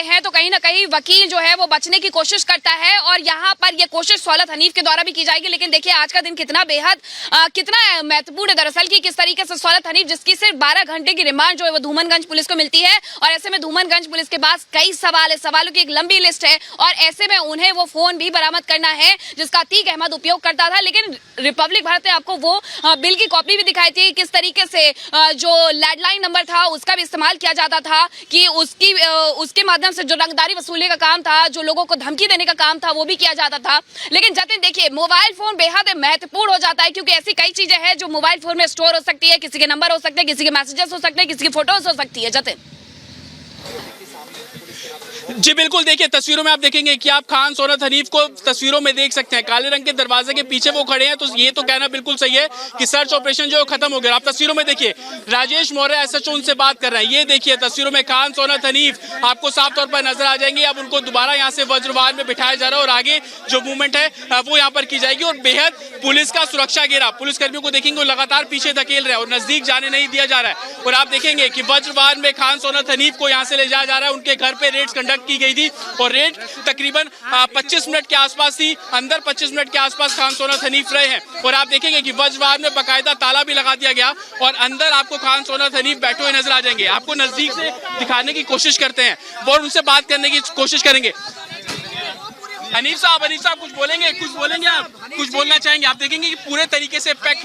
हैं तो कहीं ना कहीं वकील जो है वो बचने की कोशिश करता है और यहाँ पर ये कोशिश सौलत हनीफ के द्वारा भी की जाएगी। लेकिन देखिए आज का दिन कितना बेहद कितना महत्वपूर्ण है दरअसल कि किस तरीके से सौलत हनीफ, जिसकी सिर्फ 12 घंटे की रिमांड जो है वो धूमनगंज पुलिस को मिलती है और ऐसे में धूमनगंज पुलिस के पास कई सवाल है, सवालों की एक लंबी लिस्ट है और ऐसे में उन्हें वो फोन भी बरामद करना है जिसका अतीक अहमद उपयोग करता था। लेकिन रिपब्लिक भारत ने आपको वो बिल की कॉपी भी दिखाई थी किस तरीके से जो लैंडलाइन नंबर था उसका भी इस्तेमाल किया जाता था कि उसके माध्यम से जो रंगदारी वसूलने का काम था, जो लोगों को धमकी देने का काम था, वो भी किया जाता था। लेकिन जतिन देखिए मोबाइल फोन बेहद महत्वपूर्ण हो जाता है क्योंकि ऐसी कई चीजें हैं जो मोबाइल फोन में स्टोर हो सकती है, किसी के नंबर हो सकते हैं, किसी के मैसेजेस हो सकते हैं, किसी की फोटोज हो सकती है। जतिन जी बिल्कुल, देखिए तस्वीरों में आप देखेंगे कि आप खान सौलत हनीफ को तस्वीरों में देख सकते हैं, काले रंग के दरवाजे के पीछे वो खड़े हैं। तो ये तो कहना बिल्कुल सही है कि सर्च ऑपरेशन जो खत्म हो गया। आप तस्वीरों में देखिए राजेश मौर्य एसएचओ उनसे बात कर रहे हैं। ये देखिए तस्वीरों में खान सौलत हनीफ आपको साफ तौर पर नजर आ जाएंगे। अब उनको दोबारा यहाँ से वज्रवाहन में बिठाया जा रहा है और आगे जो मूवमेंट है वो यहाँ पर की जाएगी और बेहद पुलिस का सुरक्षा घेरा, पुलिस कर्मियों को देखेंगे वो लगातार पीछे धकेल रहे हैं और नजदीक जाने नहीं दिया जा रहा है। और आप देखेंगे कि वज्रवाहन में खान सौलत हनीफ को यहाँ से ले जाया जा रहा है। उनके घर पे रेड्स कंडक्ट की गई थी और रेड तकरीबन 25 मिनट के आसपास थी। अंदर 25 मिनट के आसपास खान सौलत हनीफ रहे हैं और आप देखेंगे कि वज्रवाहन में बाकायदा ताला भी लगा दिया गया और अंदर आपको खान सौलत हनीफ बैठे हुए नजर आ जाएंगे। आपको नजदीक से दिखाने की कोशिश करते हैं और उनसे बात करने की कोशिश करेंगे। हनीफ साहब कुछ बोलेंगे आप कुछ बोलना चाहेंगे? आप देखेंगे कि पूरे तरीके से पैक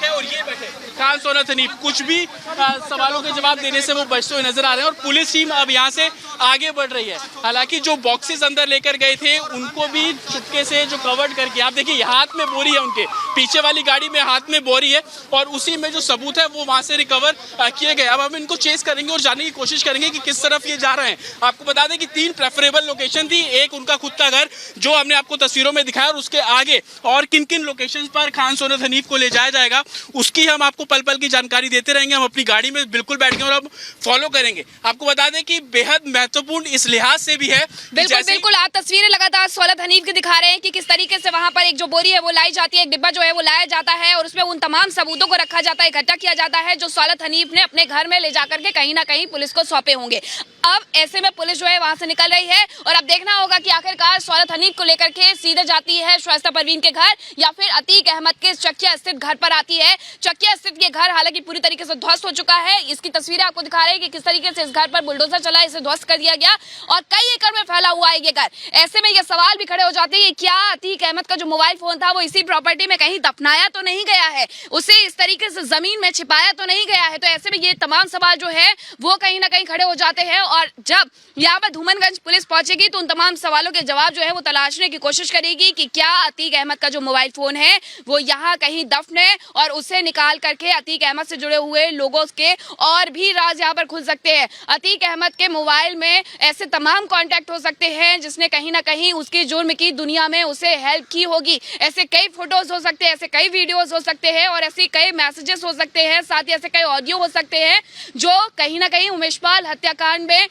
है और ये बैठे खान सौलत हनीफ कुछ भी सवालों के जवाब देने से वो बचते हुए नजर आ रहे हैं और पुलिस टीम अब यहाँ से आगे बढ़ रही है। हालांकि जो बॉक्सेस अंदर लेकर गए थे उनको भी चुपके से जो कवर्ड करके, आप देखिए हाथ में बोरी है, उनके पीछे वाली गाड़ी में हाथ में बोरी है और उसी में जो सबूत है वो वहां से रिकवर किए गए। अब हम इनको चेस करेंगे और जानने की कोशिश करेंगे कि किस तरफ ये जा रहे हैं। आपको बता दें कि 3 प्रेफरेबल लोकेशन थी, एक उनका खुद का घर जो हमने आपको तस्वीरों में दिखाया और उसके आगे और किन किन लोकेशंस पर खान सौलत हनीफ को ले जाया जाएगा उसकी हम आपको पल पल की जानकारी देते रहेंगे। हम अपनी गाड़ी में बिल्कुल बैठ गए और अब फॉलो करेंगे। आपको बता दें कि बेहद महत्वपूर्ण इस लिहाज से भी है। बिल्कुल आप तस्वीरें लगातार सौलत हनीफ की दिखा रहे हैं कि किस तरीके से वहां पर एक जो बोरी है वो लाई जाती है, एक डिब्बा जो है वो लाया जाता है और उसमें उन तमाम सबूतों को रखा जाता है, इकट्ठा किया जाता है जो सौलत हनीफ ने अपने घर में ले जाकर के कहीं ना कहीं पुलिस को सौंपे होंगे। अब ऐसे में पुलिस जो है वहां से निकल रही है और अब देखना होगा कि आखिरकार सौलत हनीफ को लेकर के सीधे जाती है शाइस्ता परवीन के घर या फिर अतीक अहमद के चकिया स्थित घर पर आती है। चकिया स्थित ये घर हालांकि पूरी तरीके से ध्वस्त हो चुका है। इसकी तस्वीरें आपको दिखा रहे हैं कि किस तरीके से इस घर पर बुलडोजर चला, इसे ध्वस्त कर दिया गया और कई एकड़ में फैला हुआ है ये घर। ऐसे में ये सवाल भी खड़े हो जाते हैं क्या अतीक अहमद का जो मोबाइल फोन था वो इसी प्रॉपर्टी में कहीं दफनाया तो नहीं गया है, उसे इस तरीके से जमीन में छिपाया तो नहीं गया है। तो ऐसे में ये तमाम सवाल जो है वो कहीं ना कहीं खड़े हो जाते हैं और जब यहाँ पर धूमनगंज पुलिस पहुंचेगी तो उन तमाम सवालों के जवाब जो है वो तलाशने की कोशिश करेगी कि क्या अतीक अहमद का जो मोबाइल फोन है वो यहाँ कहीं दफन है और उसे निकाल करके अतीक अहमद से जुड़े हुए लोगों के और भी राज यहाँ पर खुल सकते हैं। अतीक अहमद के मोबाइल में ऐसे तमाम कॉन्टैक्ट हो सकते हैं जिसने कहीं ना कहीं उसकी जुर्म की दुनिया में उसे हेल्प की होगी। ऐसे कई फोटोज हो सकते हैं, ऐसे कई वीडियोज हो सकते हैं और ऐसे कई मैसेजेस हो सकते हैं, साथ ही ऐसे कई ऑडियो हो सकते हैं जो कहीं ना कहीं उमेशपाल हत्याकांड में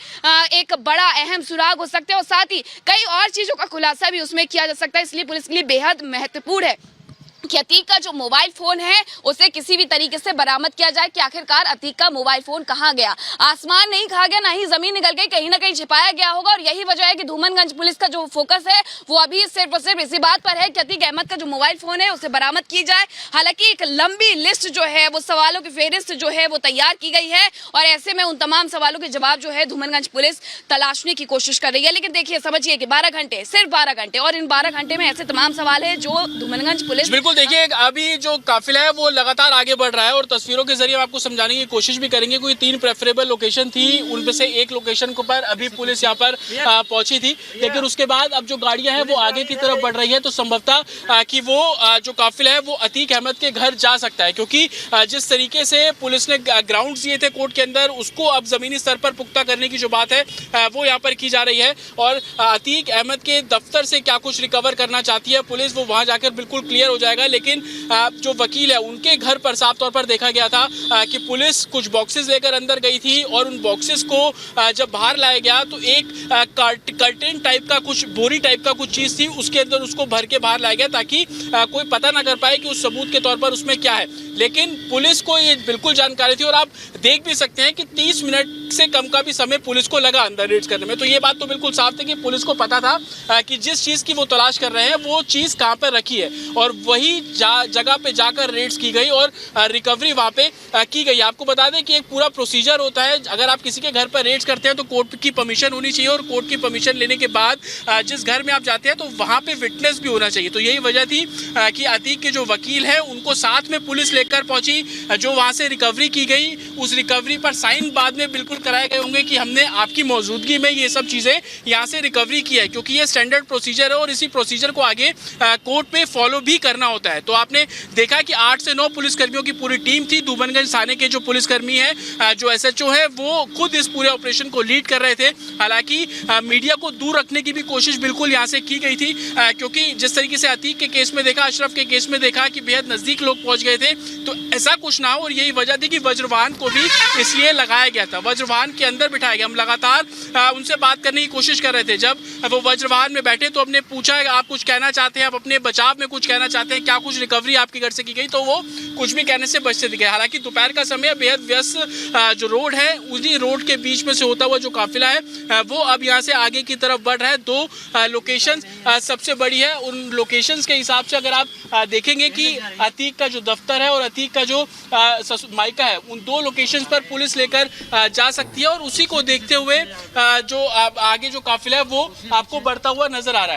एक बड़ा अहम सुराग हो सकते हैं और साथ ही कई और चीजों का खुलासा भी उसमें किया जा सकता है। इसलिए पुलिस के लिए बेहद महत्वपूर्ण है कि अतीक का जो मोबाइल फोन है उसे किसी भी तरीके से बरामद किया जाए कि आखिरकार अतीक का मोबाइल फोन कहाँ गया। आसमान नहीं खा गया, ना ही जमीन निकल गई, कहीं ना कहीं छिपाया गया होगा और यही वजह है कि धूमनगंज पुलिस का जो फोकस है वो अभी सिर्फ और सिर्फ इसी बात पर है कि अतीक अहमद का जो मोबाइल फोन है उसे बरामद की जाए। हालांकि एक लंबी लिस्ट जो है वो सवालों की फेहरिस्त जो है वो तैयार की गई है और ऐसे में उन तमाम सवालों के जवाब जो है धूमनगंज पुलिस तलाशने की कोशिश कर रही है। लेकिन देखिए समझिए कि 12 घंटे, सिर्फ 12 घंटे और इन 12 घंटे में ऐसे तमाम सवाल है जो धूमनगंज पुलिस देखिए अभी जो काफिला है वो लगातार आगे बढ़ रहा है और तस्वीरों के जरिए आपको समझाने की कोशिश भी करेंगे। कोई 3 प्रेफरेबल लोकेशन थी, उनमें से एक लोकेशन को पर अभी पुलिस यहाँ पर पहुंची थी, लेकिन उसके बाद अब जो गाड़ियां हैं वो आगे की तरफ बढ़ रही है तो संभवतः कि वो जो काफिला है वो अतीक अहमद के घर जा सकता है क्योंकि जिस तरीके से पुलिस ने ग्राउंड दिए थे कोर्ट के अंदर उसको अब जमीनी स्तर पर पुख्ता करने की जो बात है वो यहाँ पर की जा रही है और अतीक अहमद के दफ्तर से क्या कुछ रिकवर करना चाहती है पुलिस वो वहां जाकर बिल्कुल क्लियर हो जाएगा। जाएगा, लेकिन जो वकील है उनके घर पर साफ तौर पर देखा गया था कि पुलिस कुछ बॉक्सेस लेकर अंदर गई थी और उन बॉक्सेस को जब बाहर लाया गया तो एक कर्टेन टाइप का कुछ बोरी टाइप का कुछ चीज थी, उसके अंदर उसको भर के बाहर लाया गया ताकि कोई पता ना कर पाए कि उस सबूत के तौर पर उसमें क्या है। लेकिन पुलिस को ये बिल्कुल जानकारी थी और आप देख भी सकते हैं कि 30 मिनट से कम का भी समय पुलिस को लगा अंदर रेड्स करने में। तो ये बात तो बिल्कुल साफ थी कि पुलिस को पता था कि जिस चीज की वो तलाश कर रहे हैं वो चीज कहां पर रखी है और वही जगह पे जाकर रेड्स की गई और रिकवरी वहां पे की गई। आपको बता दें कि एक पूरा प्रोसीजर होता है, अगर आप किसी के घर पर रेड्स करते हैं तो कोर्ट की परमिशन होनी चाहिए और कोर्ट की परमिशन लेने के बाद जिस घर में आप जाते हैं तो वहां पे विटनेस भी होना चाहिए। तो यही वजह थी कि अतीक के जो वकील है उनको साथ में पुलिस लेकर पहुंची, जो वहां से रिकवरी की गई, उस रिकवरी पर साइन बाद में बिल्कुल कराए गए होंगे कि हमने आपकी मौजूदगी में ये सब चीजें यहाँ से रिकवरी की है, क्योंकि ये स्टैंडर्ड प्रोसीजर है और इसी प्रोसीजर को आगे कोर्ट में फॉलो भी करना होता है। तो आपने देखा कि 8 से 9 पुलिसकर्मियों की पूरी टीम थी। दूबनगंज थाने के जो पुलिसकर्मी है, जो SHO है, वो खुद इस पूरे ऑपरेशन को लीड कर रहे थे। हालांकि मीडिया को दूर रखने की भी कोशिश बिल्कुल यहाँ से की गई थी, क्योंकि जिस तरीके से अतीक के केस में देखा, अशरफ के केस में देखा कि बेहद नजदीक लोग पहुंच गए थे, तो ऐसा कुछ ना हो। और यही वजह थी कि वज्रवाहन को भी इसलिए लगाया गया था, वज्रवाहन के अंदर बिठाया गया। हम लगातार उनसे बात करने की कोशिश कर रहे थे। जब वो वज्रवाहन में बैठे तो हमने पूछा आप कुछ कहना चाहते हैं, आप अपने बचाव में कुछ कहना चाहते हैं क्या, कुछ रिकवरी आपके घर से की गई? तो वो कुछ भी कहने से बचते दिखे। हालांकि दोपहर का समय, बेहद व्यस्त जो रोड है, उसी रोड के बीच में से होता हुआ जो काफिला है वो अब यहाँ से आगे की तरफ बढ़ रहा है। 2 लोकेशन सबसे बड़ी है। उन लोकेशंस के हिसाब से अगर आप देखेंगे कि अतीक का जो दफ्तर है और अतीक का जो मायका है, उन 2 लोकेशंस पर पुलिस लेकर जा सकती है और उसी को देखते हुए जो आगे जो काफिला है वो आपको बढ़ता हुआ नजर आ रहा है।